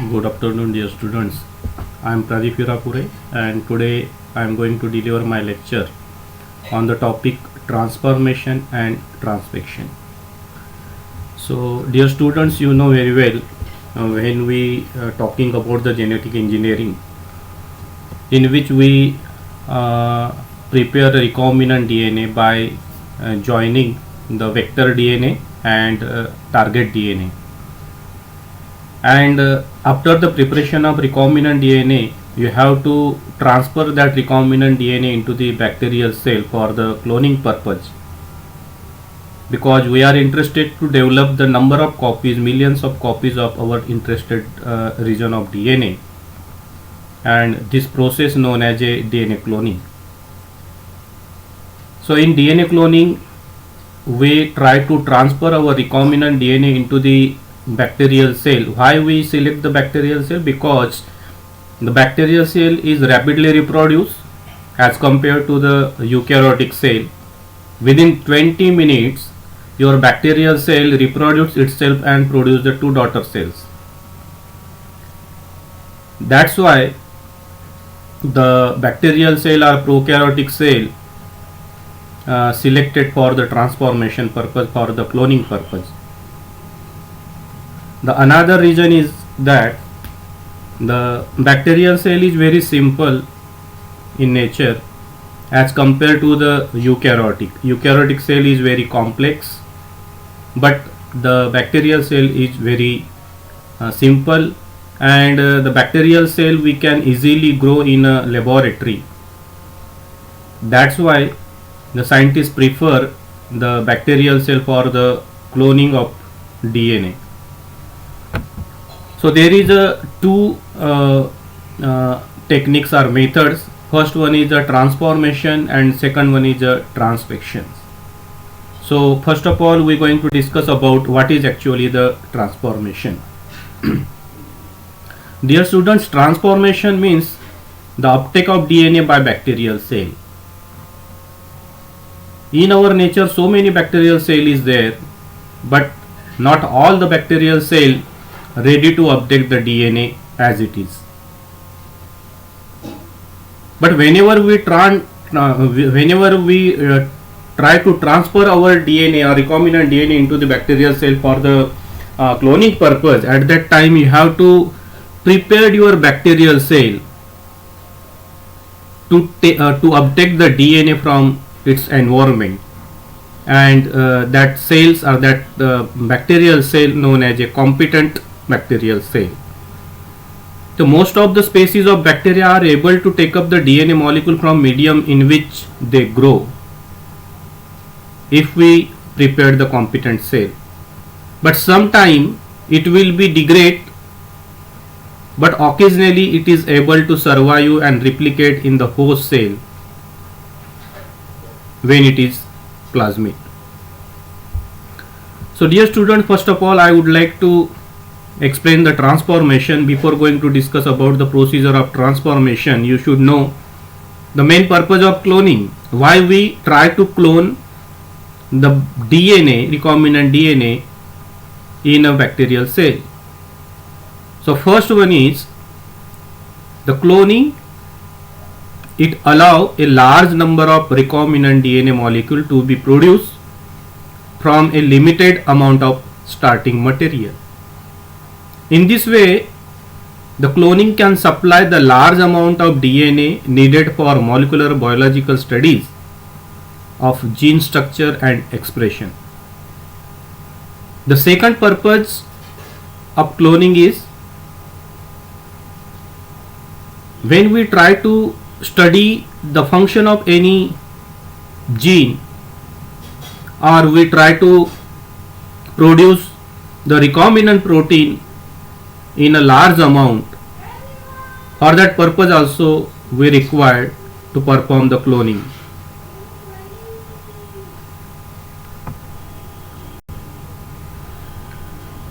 Good afternoon, dear students. I am Pradeep Hirapure, and today I am going to deliver my lecture on the topic transformation and transfection. So, dear students, you know very well when we talking about the genetic engineering, in which we prepare recombinant DNA by joining the vector DNA and target DNA. And after the preparation of recombinant DNA, you have to transfer that recombinant DNA into the bacterial cell for the cloning purpose, because we are interested to develop the number of copies, millions of copies of our interested region of DNA, and this process known as a DNA cloning. So in DNA cloning, we try to transfer our recombinant DNA into the bacterial cell. Why we select the bacterial cell? Because the bacterial cell is rapidly reproduced as compared to the eukaryotic cell. Within 20 minutes, your bacterial cell reproduces itself and produces the two daughter cells. That's why the bacterial cell or prokaryotic cell selected for the transformation purpose, for the cloning purpose. The another reason is that the bacterial cell is very simple in nature as compared to the eukaryotic. Eukaryotic cell is very complex, but the bacterial cell is very simple, and the bacterial cell we can easily grow in a laboratory. That's why the scientists prefer the bacterial cell for the cloning of DNA. So there is a two techniques or methods. First one is the transformation and second one is the transfection. So first of all, we are going to discuss about what is actually the transformation. Dear students, transformation means the uptake of DNA by bacterial cell. In our nature, so many bacterial cell is there, but not all the bacterial cell ready to update the DNA as it is. But whenever we try to transfer our DNA or recombinant DNA into the bacterial cell for the cloning purpose, at that time you have to prepare your bacterial cell to uptake the DNA from its environment, and that cells or that bacterial cell known as a competent bacterial cell. So most of the species of bacteria are able to take up the DNA molecule from medium in which they grow if we prepare the competent cell. But sometime it will be degrade, but occasionally it is able to survive and replicate in the host cell when it is plasmid. So dear student, first of all I would like to explain the transformation. Before going to discuss about the procedure of transformation, you should know the main purpose of cloning. Why we try to clone the DNA, recombinant DNA, in a bacterial cell. So first one is the cloning. It allows a large number of recombinant DNA molecule to be produced from a limited amount of starting material. In this way, the cloning can supply the large amount of DNA needed for molecular biological studies of gene structure and expression. The second purpose of cloning is when we try to study the function of any gene, or we try to produce the recombinant protein in a large amount. For that purpose also we require to perform the cloning.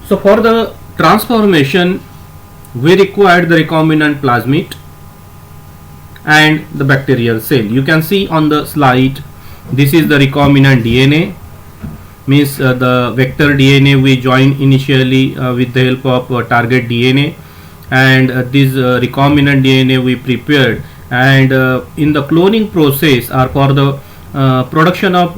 So for the transformation we require the recombinant plasmid and the bacterial cell. You can see on the slide, this is the recombinant DNA, means the vector DNA we join initially with the help of target DNA, and this recombinant DNA we prepared, and in the cloning process or for the production of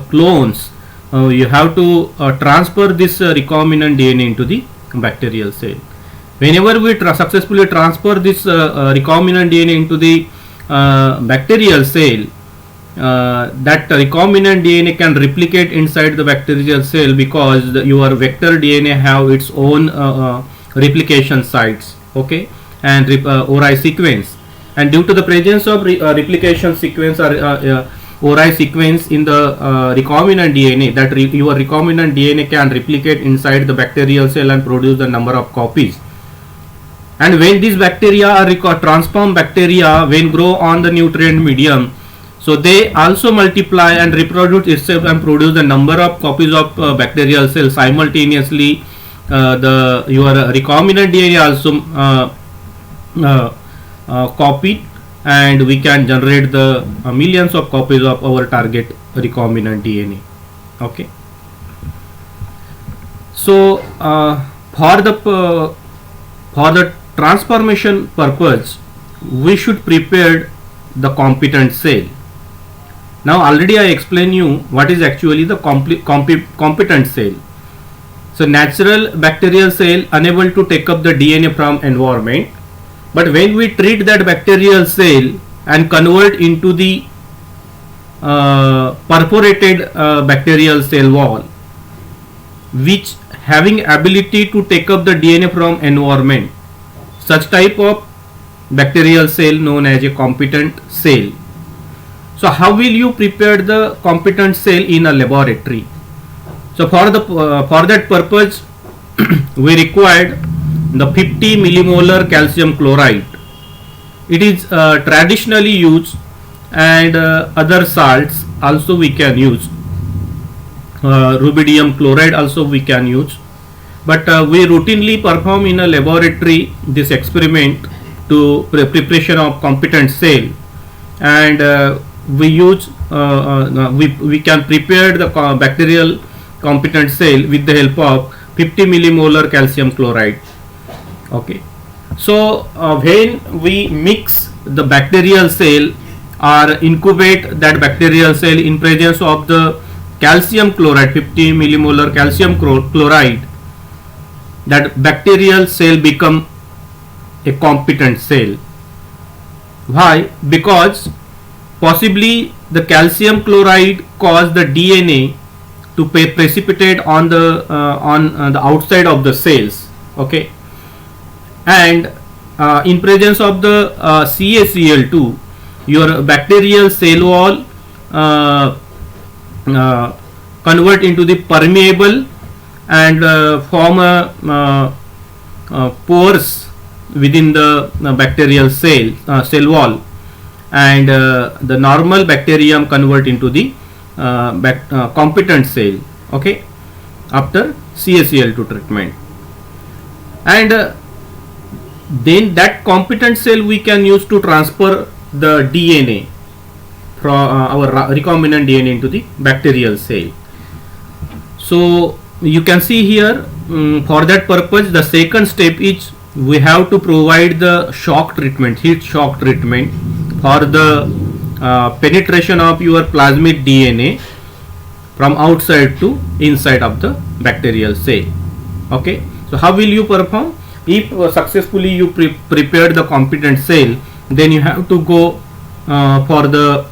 clones, you have to transfer this recombinant DNA into the bacterial cell. Whenever we successfully transfer this recombinant DNA into the bacterial cell, that recombinant DNA can replicate inside the bacterial cell, because your vector DNA have its own replication sites, okay, and ORI sequence, and due to the presence of replication sequence or ORI sequence in the recombinant DNA, that your recombinant DNA can replicate inside the bacterial cell and produce the number of copies. And when these bacteria are transform bacteria, when grow on the nutrient medium, so they also multiply and reproduce itself and produce the number of copies of bacterial cells simultaneously. Your recombinant DNA also copied, and we can generate the millions of copies of our target recombinant DNA. Okay. So for the transformation purpose, we should prepare the competent cell. Now already I explained you what is actually the competent cell. So natural bacterial cell unable to take up the DNA from environment, but when we treat that bacterial cell and convert into the perforated bacterial cell wall, which having ability to take up the DNA from environment, such type of bacterial cell known as a competent cell. So how will you prepare the competent cell in a laboratory? So for that purpose we required the 50 millimolar calcium chloride. It is traditionally used, and other salts also we can use. Rubidium chloride also we can use, but we routinely perform in a laboratory this experiment to preparation of competent cell, and we use we can prepare the bacterial competent cell with the help of 50 millimolar calcium chloride. Okay, so when we mix the bacterial cell or incubate that bacterial cell in presence of the calcium chloride, 50 millimolar calcium chloride, that bacterial cell become a competent cell. Why? Because possibly the calcium chloride cause the DNA to precipitate on the outside of the cells. Okay, and in presence of the CaCl2, your bacterial cell wall convert into the permeable and form pores within the bacterial cell wall, and the normal bacterium convert into the competent cell. Okay, after CaCl2 treatment, and then that competent cell we can use to transfer the DNA from our recombinant DNA into the bacterial cell. So you can see here, for that purpose the second step is we have to provide the shock treatment, heat shock treatment, for the penetration of your plasmid DNA from outside to inside of the bacterial cell. Okay, so how will you perform? If successfully you prepare the competent cell, then you have to go for the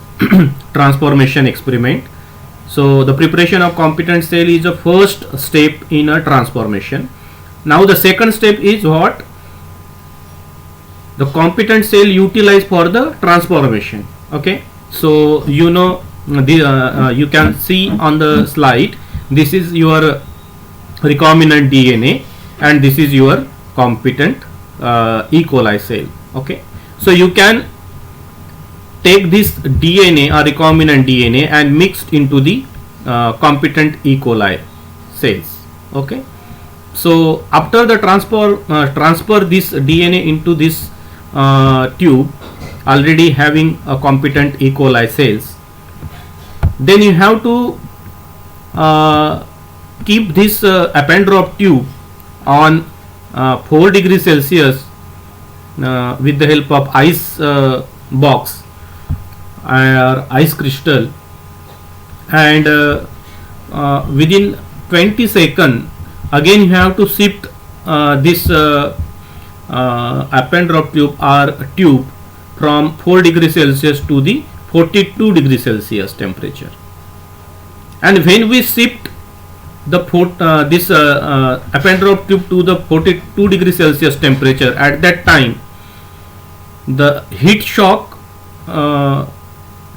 transformation experiment. So the preparation of competent cell is the first step in a transformation. Now the second step is what? The competent cell utilized for the transformation. Okay, so you know you can see on the slide, this is your recombinant DNA and this is your competent E. coli cell. Okay, so you can take this DNA or recombinant DNA and mixed into the competent E. coli cells. Okay, so after the transfer this DNA into this tube already having a competent E. coli cells, then you have to keep this append drop tube on 4 degrees Celsius with the help of ice box or ice crystal, and within 20 seconds again you have to shift this Avogadro tube from 4 degrees Celsius to the 42 degrees Celsius temperature. And when we shift the this Avogadro tube to the 42 degrees Celsius temperature, at that time the heat shock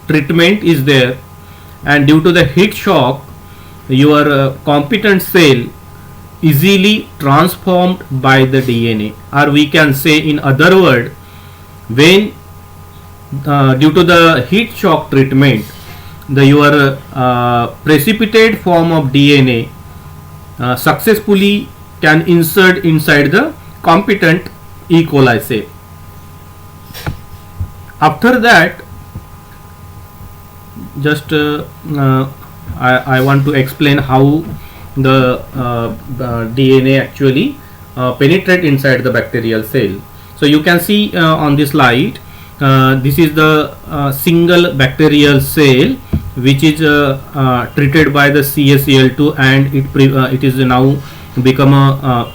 treatment is there, and due to the heat shock your competent cell easily transformed by the DNA, or we can say in other word, when due to the heat shock treatment your precipitate form of DNA successfully can insert inside the competent E. coli cell. After that, just I want to explain how the DNA actually penetrate inside the bacterial cell. So you can see on this slide, this is the single bacterial cell which is treated by the CaCl2, and it is now become a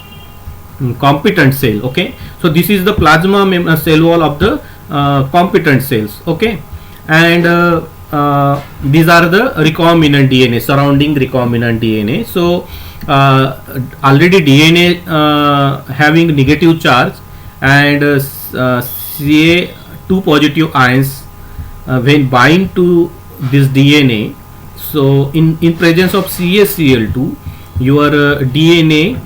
competent cell. Okay, so this is the plasma cell wall of the competent cells. Okay, and these are the recombinant DNA, surrounding recombinant DNA. So already DNA having negative charge, and Ca2 positive ions when bind to this DNA. So in presence of CaCl2 your DNA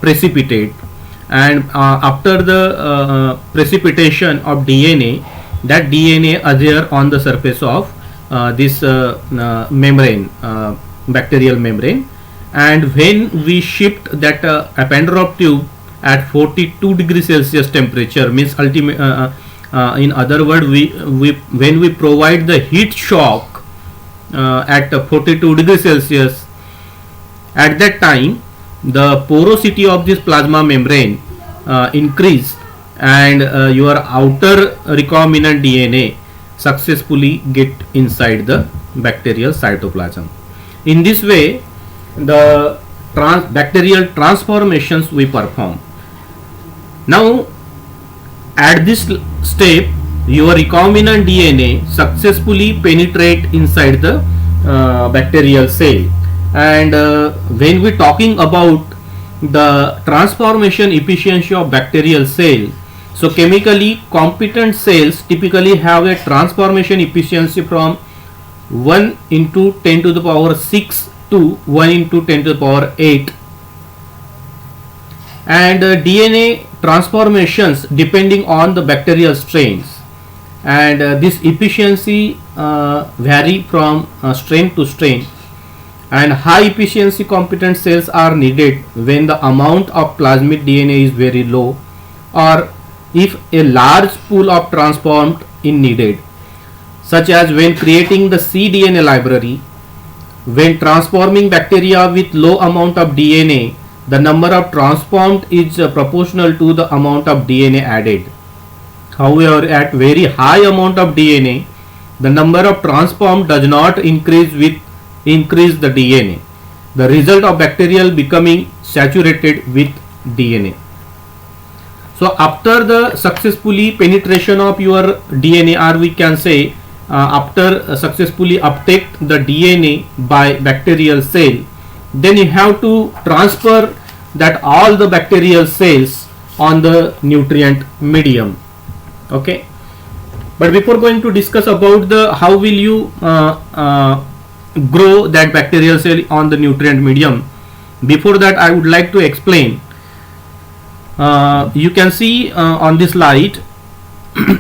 precipitate, and after the precipitation of DNA, that DNA adhere on the surface of this membrane, bacterial membrane, and when we shift that Avogadro tube at 42 degrees Celsius temperature, means ultimate in other word, when we provide the heat shock at 42 degrees Celsius, at that time the porosity of this plasma membrane increase, and your outer recombinant DNA successfully get inside the bacterial cytoplasm. In this way the bacterial transformations we perform. Now at this step your recombinant DNA successfully penetrate inside the bacterial cell, and when we talking about the transformation efficiency of bacterial cell, so chemically competent cells typically have a transformation efficiency from 1 into 10 to the power 6 to 1 into 10 to the power 8, and DNA transformations depending on the bacterial strains, and this efficiency vary from strain to strain, and high efficiency competent cells are needed when the amount of plasmid DNA is very low, or if a large pool of transformed is needed, such as when creating the cDNA library. When transforming bacteria with low amount of DNA, the number of transformed is proportional to the amount of DNA added. However, at very high amount of DNA, the number of transformed does not increase the DNA. The result of bacterial becoming saturated with DNA. So after the successfully penetration of your DNA, or we can say after successfully uptake the DNA by bacterial cell, then you have to transfer that all the bacterial cells on the nutrient medium. Okay, but before going to discuss about the how will you grow that bacterial cell on the nutrient medium, before that I would like to explain. You can see on this slide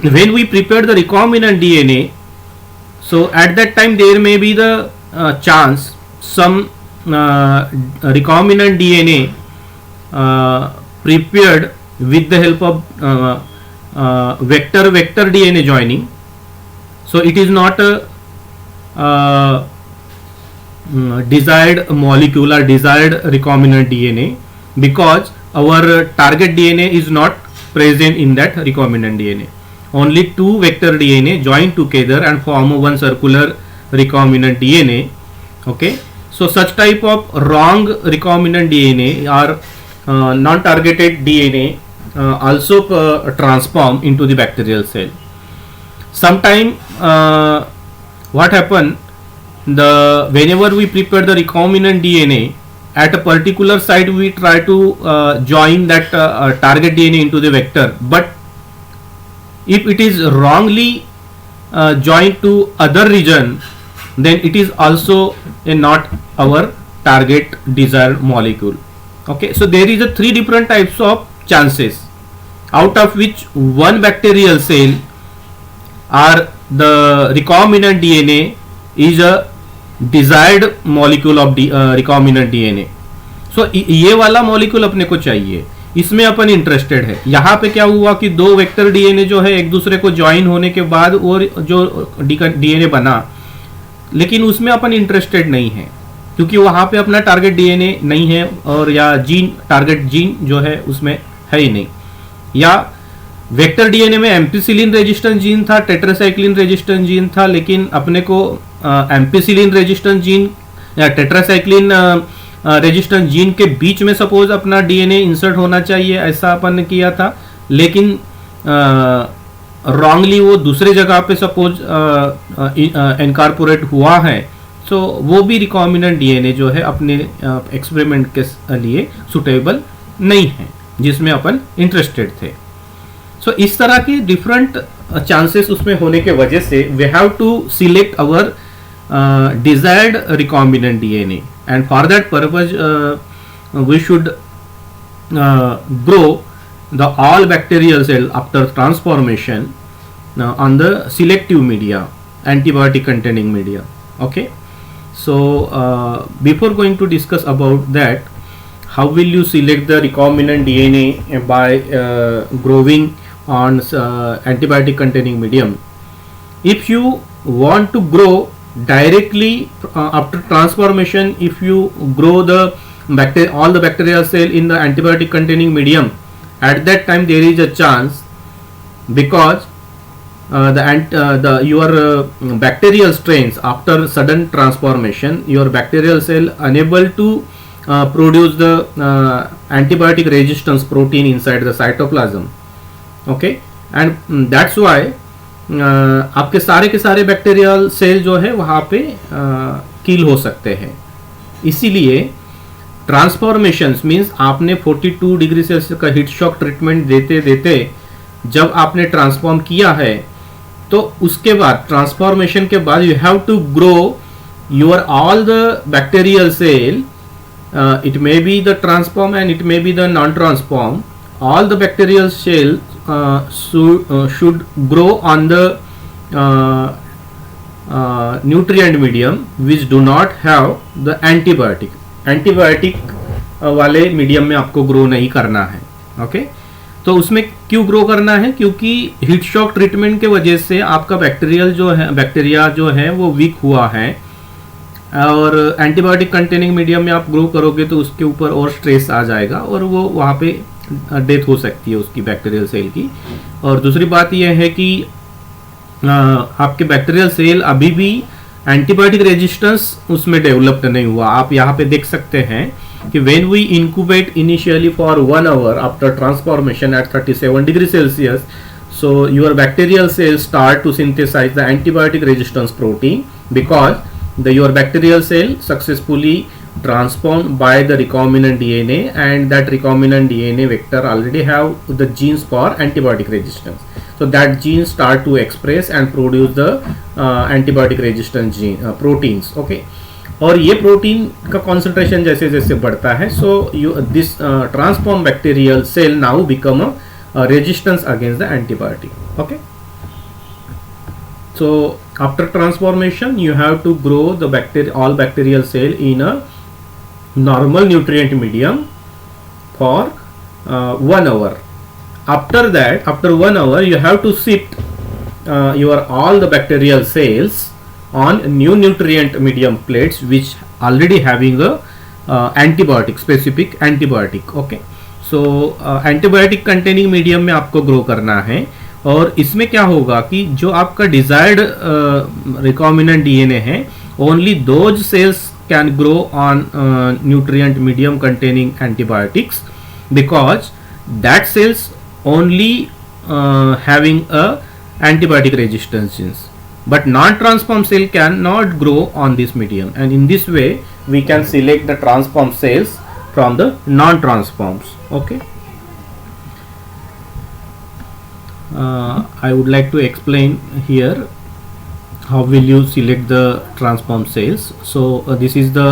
when we prepare the recombinant DNA, so at that time there may be the chance some recombinant DNA prepared with the help of vector DNA joining. So it is not a desired molecule or desired recombinant DNA, because our target DNA is not present in that recombinant DNA. Only two vector DNA join together and form one circular recombinant DNA. Okay, so such type of wrong recombinant DNA or non-targeted DNA also transform into the bacterial cell. Sometime what happen, whenever we prepare the recombinant DNA, at a particular site we try to join that target DNA into the vector, but if it is wrongly joined to other region, then it is also not our target desired molecule. Okay, so there is a three different types of chances, out of which one bacterial cell or the recombinant DNA is a desired molecule of recombinant DNA. So ये वाला molecule अपने को चाहिए, इसमें अपन interested है. यहाँ पे क्या हुआ कि दो वेक्टर डीएनए जो है एक दूसरे को ज्वाइन होने के बाद और जो डीएनए बना, लेकिन उसमें अपन इंटरेस्टेड नहीं है क्योंकि वहाँ पे अपना टारगेट डीएनए नहीं है, और या जीन, टारगेट जीन जो है उसमें है ही नहीं, या वेक्टर डीएनए में एम्पिसिलिन रेजिस्टेंट जीन था, टेट्रासाइक्लिन रेजिस्टेंट जीन था, लेकिन अपने को एम्पिसिलिन रेजिस्टेंट जीन या टेट्रासाइक्लिन रेजिस्टेंट जीन के बीच में सपोज अपना डीएनए इंसर्ट होना चाहिए, ऐसा अपन ने किया था, लेकिन रॉन्गली वो दूसरे जगह पे सपोज इनकॉर्पोरेट हुआ है, तो वो भी रिकॉम्बिनेंट डीएनए जो है अपने एक्सपेरिमेंट के लिए सुटेबल नहीं है जिसमें अपन इंटरेस्टेड थे. सो इस तरह के डिफरेंट चांसेस उसमें होने के वजह से we have to select our desired recombinant DNA, and for that purpose we should grow the all bacterial cell after transformation on the selective media, antibiotic containing media. Okay, so before going to discuss about that, how will you select the recombinant DNA by growing on antibiotic containing medium? If you want to grow directly after transformation, if you grow the all the bacterial cell in the antibiotic containing medium, at that time there is a chance, because your bacterial strains after sudden transformation, your bacterial cell unable to produce the antibiotic resistance protein inside the cytoplasm. Okay, and that's why आपके सारे के सारे bacterial cell जो है वहाँ पे किल हो सकते हैं. इसीलिए ट्रांसफॉर्मेशंस मीन्स आपने 42 डिग्री सेल्सियस का हीट शॉक ट्रीटमेंट देते देते जब आपने ट्रांसफॉर्म किया है, तो उसके बाद ट्रांसफॉर्मेशन के बाद you have to grow your all the bacterial cell. It may be the transform and it may be the non transform. all the bacterial cell should grow on the nutrient medium which do not have the antibiotic वाले medium में आपको grow नहीं करना है. Okay, तो उसमें क्यों grow करना है? क्योंकि हीट शॉक ट्रीटमेंट के वजह से आपका बैक्टीरिया जो है वो वीक हुआ है, और एंटीबायोटिक कंटेनिंग मीडियम में आप ग्रो करोगे तो उसके ऊपर और स्ट्रेस आ जाएगा और वो वहाँ पे डेथ हो सकती है उसकी बैक्टीरियल सेल की. और दूसरी बात यह है कि आपके बैक्टीरियल सेल अभी भी एंटीबायोटिक रेजिस्टेंस उसमें डेवलप्ड नहीं हुआ. आप यहाँ पे देख सकते हैं कि when we incubate initially for 1 hour after transformation at 37 degree Celsius, so your bacterial cell start to synthesise the antibiotic resistance protein because your bacterial cell successfully transformed by the recombinant DNA, and that recombinant DNA vector already have the genes for antibiotic resistance. So that gene start to express and produce the antibiotic resistant gene proteins. Okay, और ये protein का concentration जैसे जैसे बढ़ता है, so this transformed bacterial cell now become a resistance against the antibiotic. Okay, so after transformation you have to grow the all bacterial cell in a normal nutrient medium for 1 hour. After that, after 1 hour you have to shift all the bacterial cells on new nutrient medium plates which already having a antibiotic, specific antibiotic. Okay, so antibiotic containing medium में आपको grow करना है, और इसमें क्या होगा कि जो आपका डिजायर्ड रिकॉम्बिनेंट डीएनए है, only those cells can grow on nutrient medium containing antibiotics, because that cells only having a antibiotic resistance genes, but non-transform cell cannot grow on this medium, and in this way we can select the transform cells from the non-transforms. Okay, I would like to explain here how will you select the transform cells. So this is the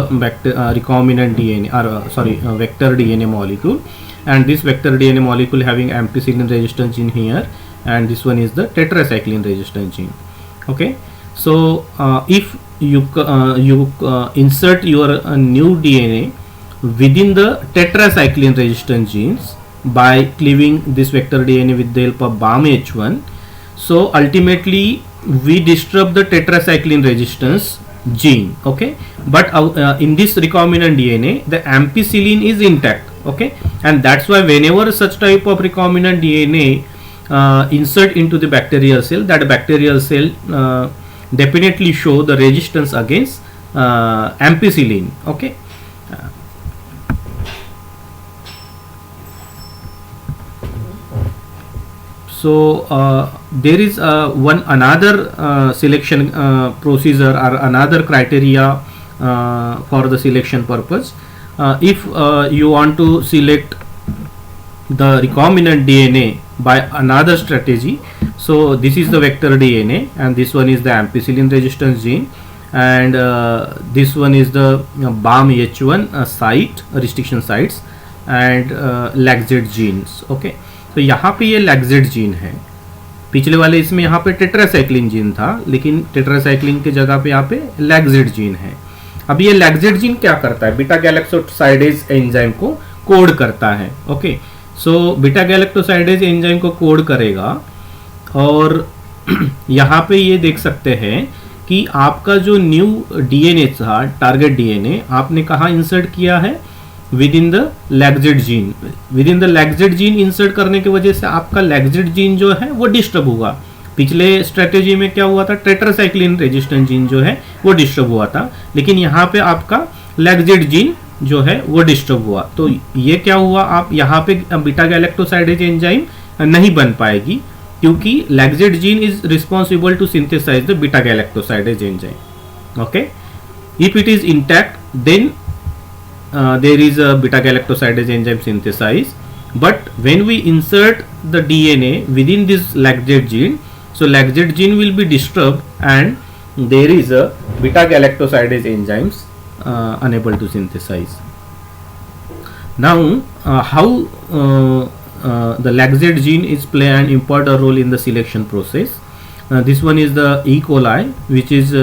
recombinant DNA, or vector DNA molecule, and this vector DNA molecule having ampicillin resistance gene here, and this one is the tetracycline resistance gene. Okay, so if you insert your new DNA within the tetracycline resistance genes by cleaving this vector DNA with the help of BAM-H1, so ultimately we disrupt the tetracycline resistance gene. Okay, but in this recombinant DNA the ampicillin is intact. Okay, and that's why whenever such type of recombinant DNA insert into the bacterial cell, that bacterial cell definitely show the resistance against ampicillin. Okay, so there is one another selection procedure or another criteria for the selection purpose. If you want to select the recombinant DNA by another strategy, so this is the vector DNA, and this one is the ampicillin resistance gene, and this one is the BAM-H1 site restriction sites and LAGZ genes. Okay, तो यहाँ पे ये लैक्जेड gene है, पिछले वाले इसमें यहाँ पे टेट्रासाइक्लिन जीन था, लेकिन टेट्रासाइक्लिन के जगह पे यहाँ पे लैक्जेड जीन है. अब ये लैक्जेड जीन क्या करता है, बीटा गैलेक्टोसाइडेज एंजाइम को कोड करता है. Okay, so beta galactosidase enzyme को कोड करेगा, और यहाँ पे ये देख सकते हैं कि आपका जो न्यू डीएनए था, टारगेट डीएनए आपने कहाँ इंसर्ट किया है, within the lacZ gene. Within the lacZ gene insert करने की वजह से आपका लैक्जेड जीन जो है वो डिस्टर्ब हुआ. पिछले स्ट्रेटेजी में क्या हुआ था, टेट्रासाइक्लिन रेजिस्टेंट जीन जो है वो डिस्टर्ब हुआ था, लेकिन यहाँ पे आपका लैक्जेड जीन जो है वो डिस्टर्ब हुआ. तो ये क्या हुआ, आप यहाँ पे बीटा गैलेक्टोसाइडेज एंजाइम नहीं बन पाएगी, क्योंकि lacZ gene is responsible to synthesise the beta galactosidase enzyme. Okay, if it is intact then there is a beta galactosidase enzyme synthesized, but when we insert the DNA within this lactate gene, so lactate gene will be disturbed and there is a beta galactosidase enzymes unable to synthesize. Now how the lactate gene is play an important role in the selection process. This one is the E. coli, which is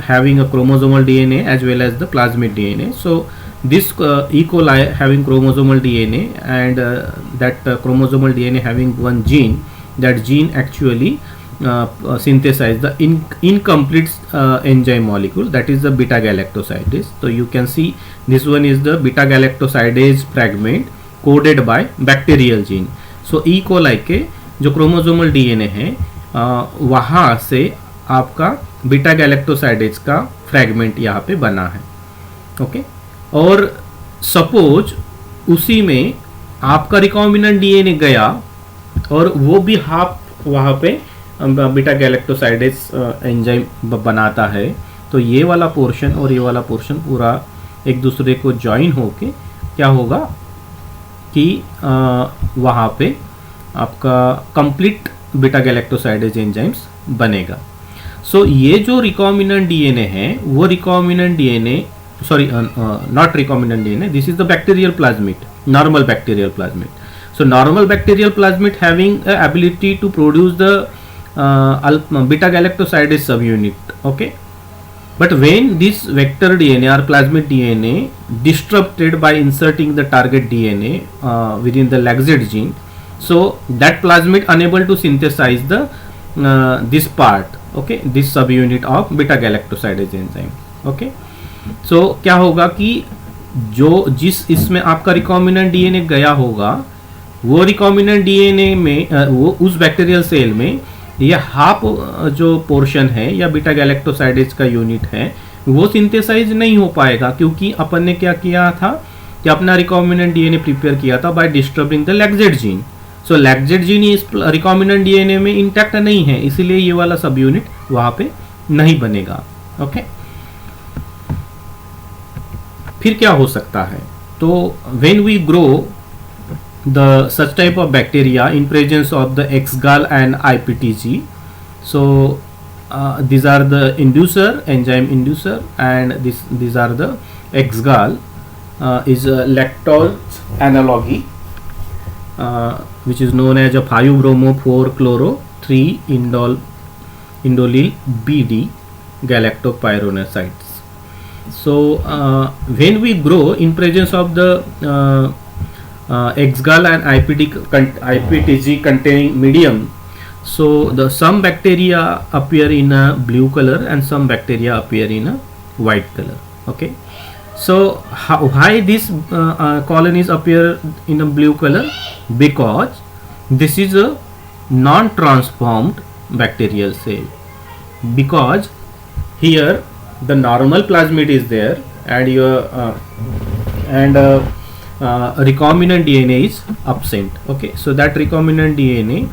having a chromosomal DNA as well as the plasmid DNA. So this E. coli having chromosomal DNA, and that chromosomal DNA having one gene, that gene actually synthesize the incomplete enzyme molecule, that is the beta galactosidase. So you can see this one is the beta galactosidase fragment coded by bacterial gene. So E. coli के जो chromosomal DNA है वहाँ से आपका beta galactosidase का fragment यहाँ पे बना है. ओके, और सपोज उसी में आपका रिकॉम्बिनेंट डीएनए गया और वो भी हाफ वहाँ पे बीटा गैलेक्टोसाइडेज एंजाइम बनाता है, तो ये वाला पोर्शन और ये वाला पोर्शन पूरा एक दूसरे को ज्वाइन होके क्या होगा कि वहाँ पे आपका कंप्लीट बीटा गैलेक्टोसाइडेज एंजाइम्स बनेगा. सो ये जो रिकॉम्बिनेंट डीएनए है वो recombinant DNA, sorry not recombinant DNA, this is the bacterial plasmid, normal bacterial plasmid. So normal bacterial plasmid having ability to produce the beta galactosidase sub unit. Okay, but when this vector DNA or plasmid DNA disrupted by inserting the target DNA within the lactate gene, so that plasmid unable to synthesize the this part, okay, this subunit of beta galactosidase enzyme. Okay, so क्या होगा कि जो जिस इसमें आपका recombinant DNA गया होगा वो रिकॉम्बिनेंट डीएनए में वो उस बैक्टीरियल सेल में ये हाफ जो पोर्शन है या बीटा गैलेक्टोसाइडेज का यूनिट है वो सिंथेसाइज नहीं हो पाएगा, क्योंकि अपन ने क्या किया था कि अपना रिकॉम्बिनेंट डीएनए प्रिपेयर किया था by disturbing the lacZ gene. So lacZ gene इस रिकॉम्बिनेंट डीएनए में इंटैक्ट नहीं है, इसीलिए ये वाला सब यूनिट वहां पे नहीं बनेगा। ओके, फिर क्या हो सकता है? तो when we grow the such type of bacteria in presence of the X-gal and IPTG, so these are the inducer, enzyme inducer, and these are the X-gal is a lactose analogy which is known as a 5-bromo-4-chloro-3-indolyl BD galactopyronocytes. So when we grow in presence of the X-gal and IPTG containing medium, so the some bacteria appear in a blue color and some bacteria appear in a white color. Okay, so why these colonies appear in a blue color? Because this is a non-transformed bacterial cell, because here the normal plasmid is there and your recombinant DNA is absent. Okay, so that recombinant DNA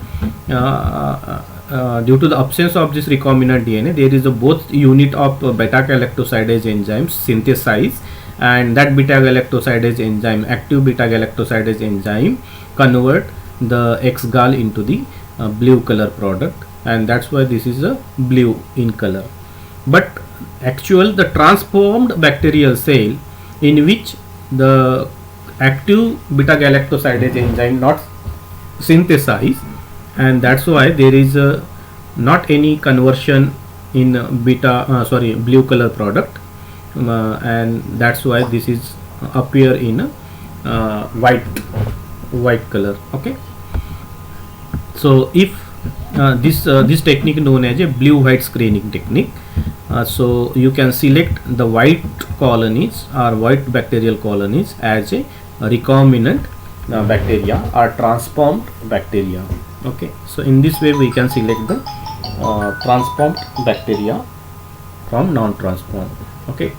due to the absence of this recombinant DNA, there is a both unit of beta galactosidase enzymes synthesized, and that beta galactosidase enzyme, active beta galactosidase enzyme, convert the X-gal into the blue color product, and that's why this is a blue in color. But actual the transformed bacterial cell in which the active beta galactosidase enzyme not synthesized, and that's why there is not any conversion in blue color product, and that's why this is appear in white color. Okay, so if this technique known as a blue white screening technique, so you can select the white colonies or white bacterial colonies as a recombinant bacteria or transformed bacteria. Okay, so in this way we can select the transformed bacteria from non-transformed. Okay.